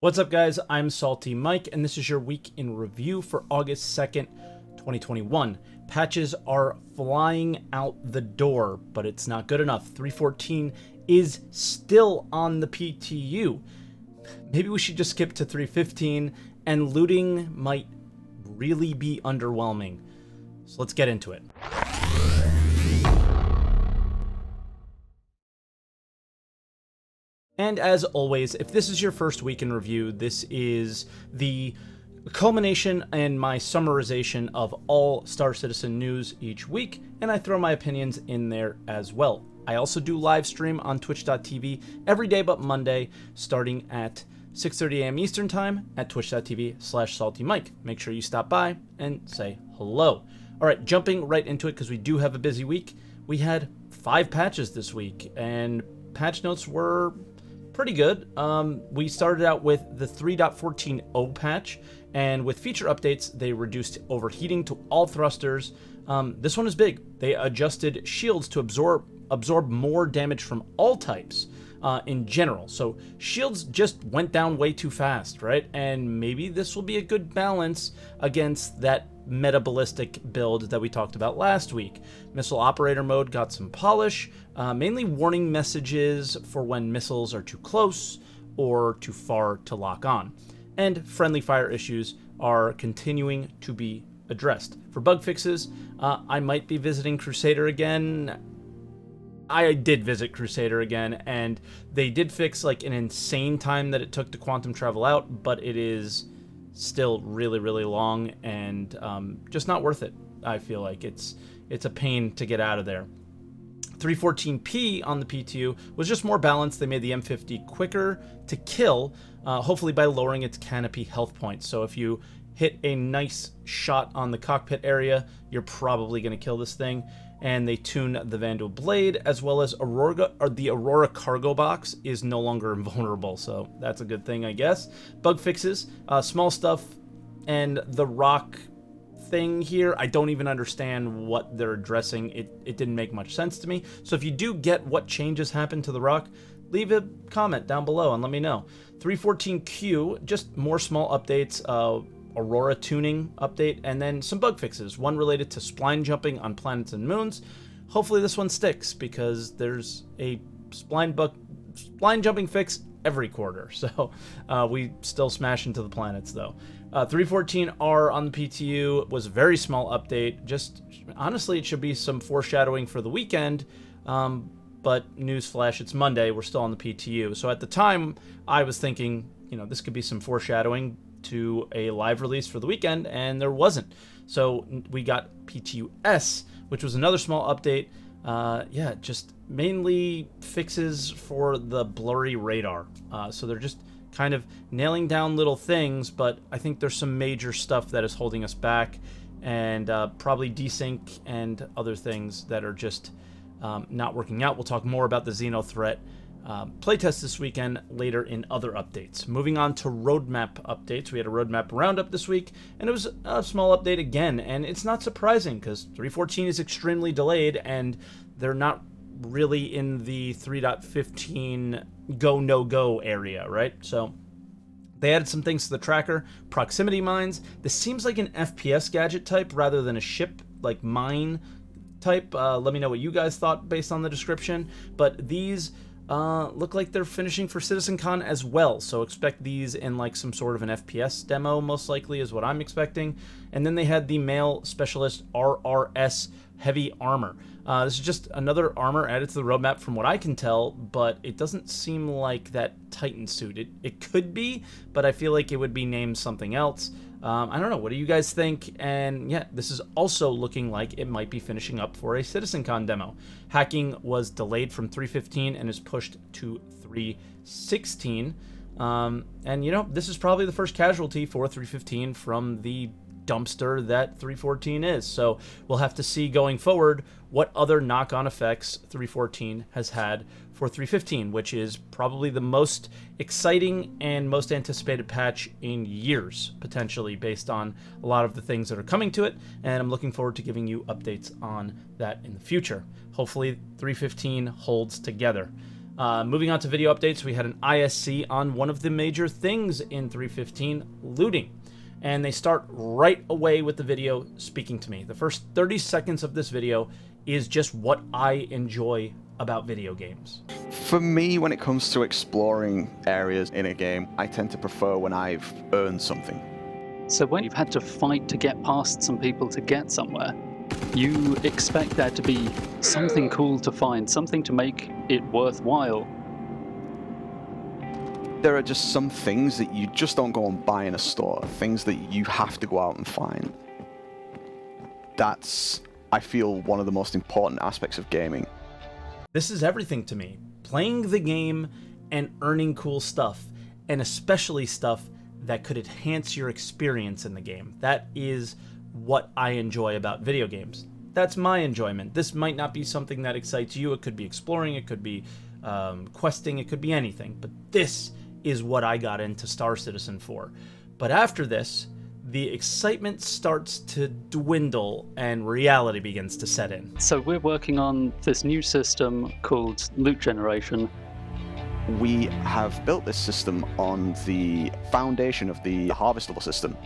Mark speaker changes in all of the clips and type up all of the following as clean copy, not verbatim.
Speaker 1: What's up, guys? I'm SaltEMike, and this is your week in review for August 2nd, 2021. Patches are flying out the door, but it's not good enough. 3.14 is still on the PTU. Maybe we should just skip to 3.15, and looting might really be underwhelming. So let's get into it. And as always, if this is your first week in review, this is the culmination and my summarization of all Star Citizen news each week, and I throw my opinions in there as well. I also do live stream on twitch.tv every day but Monday, starting at 6:30 a.m. Eastern Time at twitch.tv/SaltEMike. Make sure you stop by and say hello. All right, jumping right into it because we do have a busy week. We had 5 patches this week, and patch notes were pretty good. We started out with the 3.14.0 patch, and with feature updates, they reduced overheating to all thrusters. This one is big. They adjusted shields to absorb more damage from all types in general. So shields just went down way too fast, right? And maybe this will be a good balance against that meta-ballistic build that we talked about last week. Missile operator mode got some polish, mainly warning messages for when missiles are too close or too far to lock on. And friendly fire issues are continuing to be addressed. For bug fixes, I might be visiting Crusader again. I did visit Crusader again, and they did fix like an insane time that it took to quantum travel out, but it is still really, really long and just not worth it. I feel like it's a pain to get out of there. 314p on the PTU was just more balanced. They made the M50 quicker to kill, hopefully by lowering its canopy health points. So if you hit a nice shot on the cockpit area, you're probably going to kill this thing. And they tune the Vandal Blade, as well as the Aurora cargo box is no longer invulnerable, so that's a good thing, I guess. Bug fixes, small stuff, and the rock thing here, I don't even understand what they're addressing. It didn't make much sense to me. So if you do get what changes happened to the rock, leave a comment down below and let me know. 314Q, just more small updates, Aurora tuning update, and then some bug fixes, one related to spline jumping on planets and moons. Hopefully this one sticks, because there's a spline jumping fix every quarter, so we still smash into the planets though. 314R on the PTU was a very small update. Just honestly, it should be some foreshadowing for the weekend, but newsflash, it's Monday, we're still on the PTU. So at the time I was thinking, this could be some foreshadowing to a live release for the weekend, and there wasn't. So we got PTU-S, which was another small update. Yeah, just mainly fixes for the blurry radar. So they're just kind of nailing down little things, but I think there's some major stuff that is holding us back, and probably desync and other things that are just not working out. We'll talk more about the Xeno threat playtest this weekend later in other updates. Moving on to roadmap updates. We had a roadmap roundup this week, and it was a small update again, and it's not surprising because 3.14 is extremely delayed, and they're not really in the 3.15 go no go area, right? So they added some things to the tracker. Proximity mines. This seems like an FPS gadget type rather than a ship like mine type. Let me know what you guys thought based on the description, but these look like they're finishing for CitizenCon as well, so expect these in like some sort of an FPS demo, most likely is what I'm expecting. And then they had the Male Specialist RRS Heavy Armor. This is just another armor added to the roadmap from what I can tell, but it doesn't seem like that Titan suit. It could be, but I feel like it would be named something else. I don't know, what do you guys think? And yeah, this is also looking like it might be finishing up for a CitizenCon demo. Hacking was delayed from 3.15 and is pushed to 3.16. And this is probably the first casualty for 3.15 from the dumpster that 3.14 is. So we'll have to see going forward what other knock-on effects 3.14 has had for 3.15, which is probably the most exciting and most anticipated patch in years, potentially, based on a lot of the things that are coming to it, and I'm looking forward to giving you updates on that in the future. Hopefully 3.15 holds together. Moving on to video updates, we had an ISC on one of the major things in 3.15, looting. And they start right away with the video speaking to me. The first 30 seconds of this video is just what I enjoy about video games.
Speaker 2: For me, when it comes to exploring areas in a game, I tend to prefer when I've earned something.
Speaker 3: So when you've had to fight to get past some people to get somewhere, you expect there to be something cool to find, something to make it worthwhile.
Speaker 2: There are just some things that you just don't go and buy in a store, things that you have to go out and find. That's, I feel, one of the most important aspects of gaming.
Speaker 1: This is everything to me. Playing the game and earning cool stuff, and especially stuff that could enhance your experience in the game. That is what I enjoy about video games. That's my enjoyment. This might not be something that excites you. It could be exploring, it could be questing, it could be anything. But this is what I got into Star Citizen for. But after this, the excitement starts to dwindle and reality begins to set in.
Speaker 3: So we're working on this new system called loot generation.
Speaker 2: We have built this system on the foundation of the harvestable system,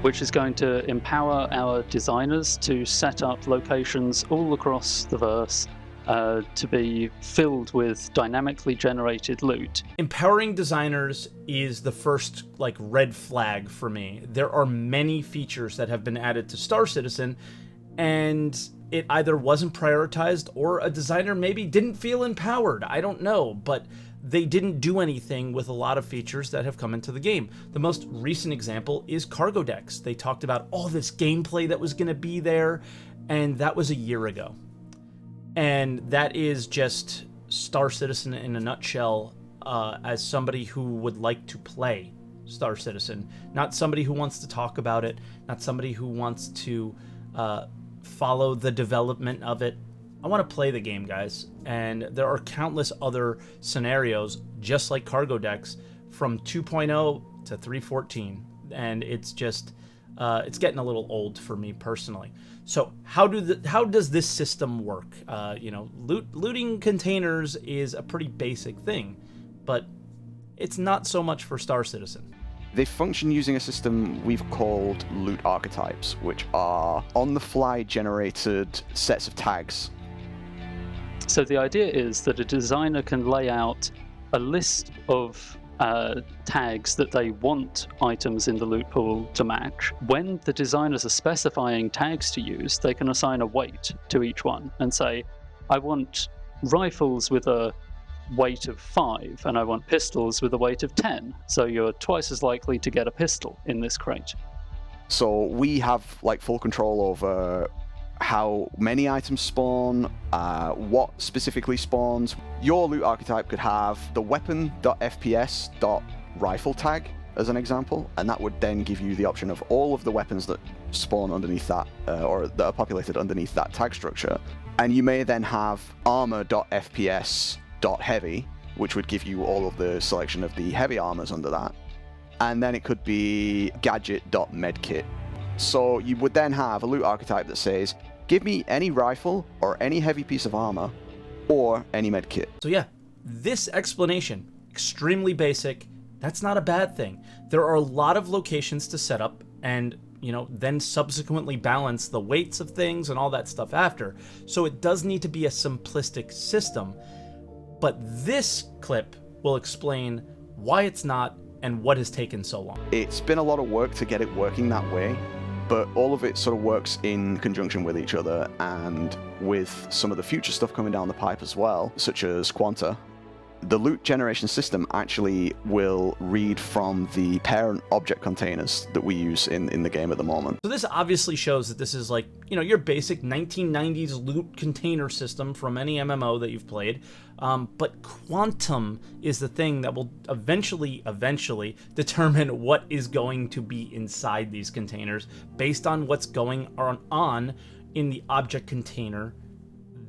Speaker 3: which is going to empower our designers to set up locations all across the verse to be filled with dynamically generated loot.
Speaker 1: Empowering designers is the first red flag for me. There are many features that have been added to Star Citizen, and it either wasn't prioritized or a designer maybe didn't feel empowered. I don't know, but they didn't do anything with a lot of features that have come into the game. The most recent example is cargo decks. They talked about all this gameplay that was going to be there, and that was a year ago. And that is just Star Citizen in a nutshell, as somebody who would like to play Star Citizen. Not somebody who wants to talk about it, not somebody who wants to follow the development of it. I want to play the game, guys. And there are countless other scenarios, just like cargo decks, from 2.0 to 3.14. And it's just, it's getting a little old for me personally. So how does this system work? Looting containers is a pretty basic thing, but it's not so much for Star Citizen.
Speaker 2: They function using a system we've called loot archetypes, which are on-the-fly generated sets of tags.
Speaker 3: So the idea is that a designer can lay out a list of tags that they want items in the loot pool to match. When the designers are specifying tags to use, they can assign a weight to each one and say, I want rifles with a weight of 5 and I want pistols with a weight of 10, so you're twice as likely to get a pistol in this crate.
Speaker 2: So we have full control over how many items spawn, what specifically spawns. Your loot archetype could have the weapon.fps.rifle tag as an example, and that would then give you the option of all of the weapons that spawn underneath that, or that are populated underneath that tag structure. And you may then have armor.fps.heavy, which would give you all of the selection of the heavy armors under that. And then it could be gadget.medkit. So you would then have a loot archetype that says, give me any rifle or any heavy piece of armor or any med kit.
Speaker 1: So yeah, this explanation, extremely basic, that's not a bad thing. There are a lot of locations to set up and, then subsequently balance the weights of things and all that stuff after. So it does need to be a simplistic system. But this clip will explain why it's not and what has taken so long.
Speaker 2: It's been a lot of work to get it working that way, but all of it sort of works in conjunction with each other and with some of the future stuff coming down the pipe as well, such as Quanta. The loot generation system actually will read from the parent object containers that we use in the game at the moment.
Speaker 1: So this obviously shows that this is your basic 1990s loot container system from any MMO that you've played. But Quantum is the thing that will eventually determine what is going to be inside these containers based on what's going on in the object container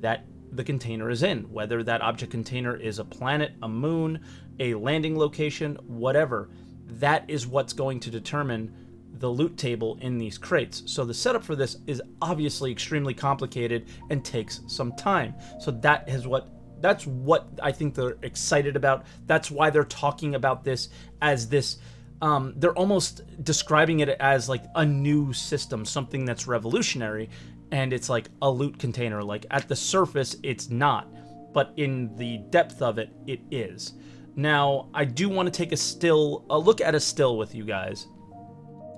Speaker 1: that the container is in, whether that object container is a planet, a moon, a landing location, whatever. That is what's going to determine the loot table in these crates. So the setup for this is obviously extremely complicated and takes some time. So that is what That's what I think they're excited about. That's why they're talking about this as this. They're almost describing it as like a new system, something that's revolutionary, and it's like a loot container. Like at the surface, it's not, but in the depth of it, it is. Now, I do want to take a look at a still with you guys,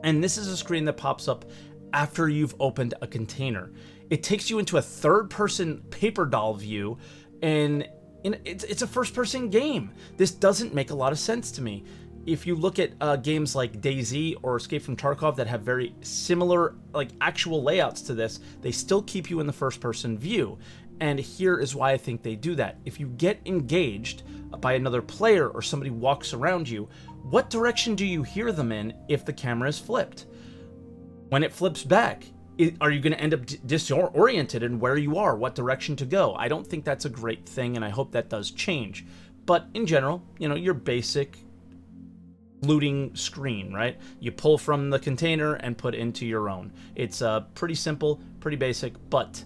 Speaker 1: and this is a screen that pops up after you've opened a container. It takes you into a third-person paper doll view, and it's a first-person game. This doesn't make a lot of sense to me. If you look at games like DayZ or Escape from Tarkov that have very similar, like, actual layouts to this, they still keep you in the first-person view. And here is why I think they do that. If you get engaged by another player or somebody walks around you, what direction do you hear them in if the camera is flipped? When it flips back, are you going to end up disoriented in where you are, what direction to go? I don't think that's a great thing, and I hope that does change. But in general, you know, your basic looting screen, right? You pull from the container and put into your own. It's pretty simple, pretty basic, but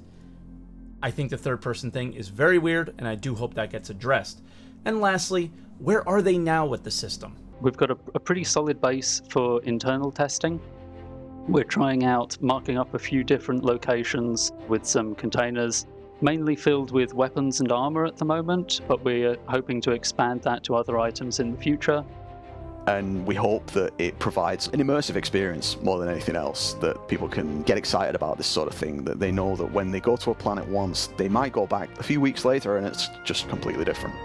Speaker 1: I think the third-person thing is very weird, and I do hope that gets addressed. And lastly, where are they now with the system?
Speaker 3: We've got a pretty solid base for internal testing. We're trying out marking up a few different locations with some containers, mainly filled with weapons and armor at the moment, but we're hoping to expand that to other items in the future.
Speaker 2: And we hope that it provides an immersive experience more than anything else, that people can get excited about this sort of thing, that they know that when they go to a planet once, they might go back a few weeks later and it's just completely different.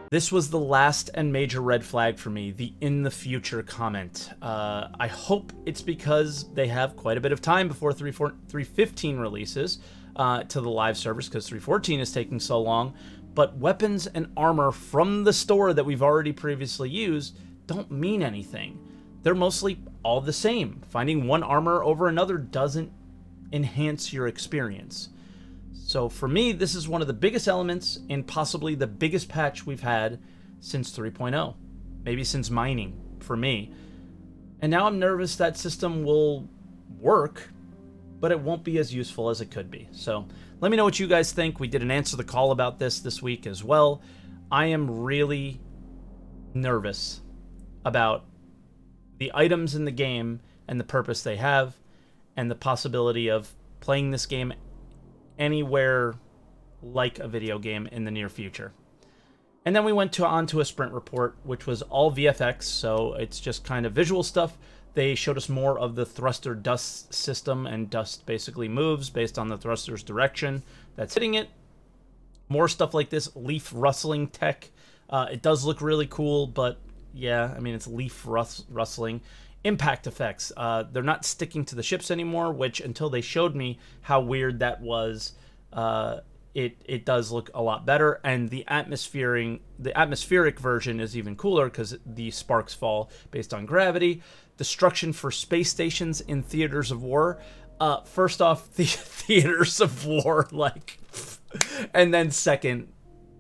Speaker 1: This was the last and major red flag for me, the in the future comment. I hope it's because they have quite a bit of time before 3.15 releases to the live servers, because 3.14 is taking so long. But weapons and armor from the store that we've already previously used don't mean anything. They're mostly all the same. Finding one armor over another doesn't enhance your experience. So for me, this is one of the biggest elements and possibly the biggest patch we've had since 3.0. Maybe since mining, for me. And now I'm nervous that system will work, but it won't be as useful as it could be. So let me know what you guys think. We did an Answer the Call about this week as well. I am really nervous about the items in the game and the purpose they have, and the possibility of playing this game anywhere like a video game in the near future. And then we went on to a sprint report, which was all VFX, so it's just kind of visual stuff. They showed us more of the thruster dust system, and dust basically moves based on the thruster's direction that's hitting it. More stuff like this, leaf rustling tech. It does look really cool, but yeah, I mean, it's leaf rustling. Impact effects. They're not sticking to the ships anymore, which until they showed me how weird that was, it does look a lot better. And the atmospheric version is even cooler because the sparks fall based on gravity. Destruction for space stations in theaters of war. First off, the theaters of war, like, and then second,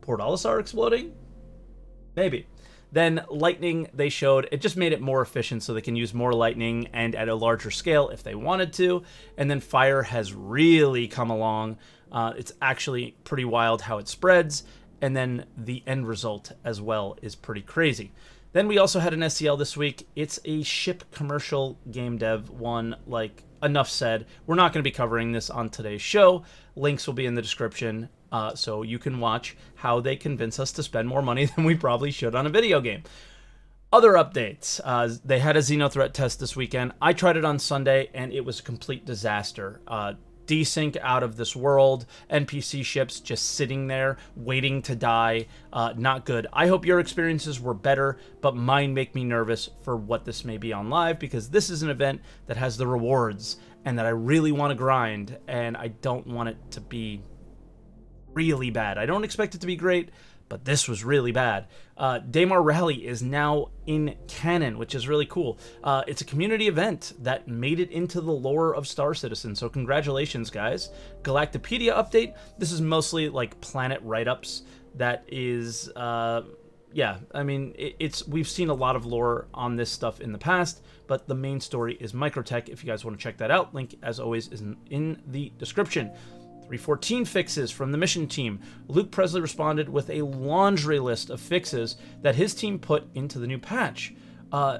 Speaker 1: Portals are exploding? Maybe. Then lightning, they showed, it just made it more efficient so they can use more lightning and at a larger scale if they wanted to. And then fire has really come along. It's actually pretty wild how it spreads. And then the end result as well is pretty crazy. Then we also had an SCL this week. It's a ship commercial game dev one, like, enough said. We're not going to be covering this on today's show. Links will be in the description, so you can watch how they convince us to spend more money than we probably should on a video game. Other updates. They had a Xeno threat test this weekend. I tried it on Sunday, and it was a complete disaster. Desync out of this world, NPC ships just sitting there waiting to die. Not good. I hope your experiences were better, but mine make me nervous for what this may be on live, because this is an event that has the rewards and that I really want to grind, and I don't want it to be really bad. I don't expect it to be great, but this was really bad. Daymar Rally is now in canon, which is really cool. It's a community event that made it into the lore of Star Citizen, so congratulations, guys. Galactapedia update. This is mostly like planet write-ups. That is, yeah, I mean, we've seen a lot of lore on this stuff in the past, but the main story is Microtech. If you guys want to check that out, link, as always, is in the description. 314 fixes from the mission team. Luke Presley responded with a laundry list of fixes that his team put into the new patch.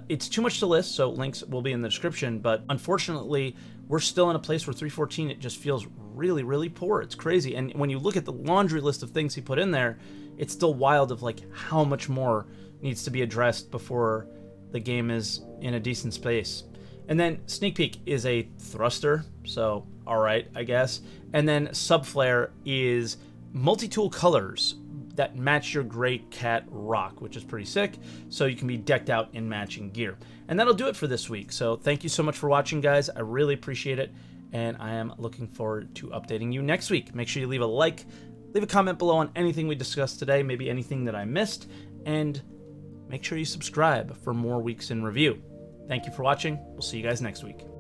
Speaker 1: It's too much to list, so links will be in the description, but unfortunately, we're still in a place where 314, it just feels really, really poor. It's crazy. And when you look at the laundry list of things he put in there, it's still wild of like how much more needs to be addressed before the game is in a decent space. And then Sneak Peek is a thruster, so alright, I guess. And then Subflare is multi-tool colors that match your gray cat rock, which is pretty sick, so you can be decked out in matching gear. And that'll do it for this week. So thank you so much for watching, guys. I really appreciate it, and I am looking forward to updating you next week. Make sure you leave a like, leave a comment below on anything we discussed today, maybe anything that I missed, and make sure you subscribe for more weeks in review. Thank you for watching. We'll see you guys next week.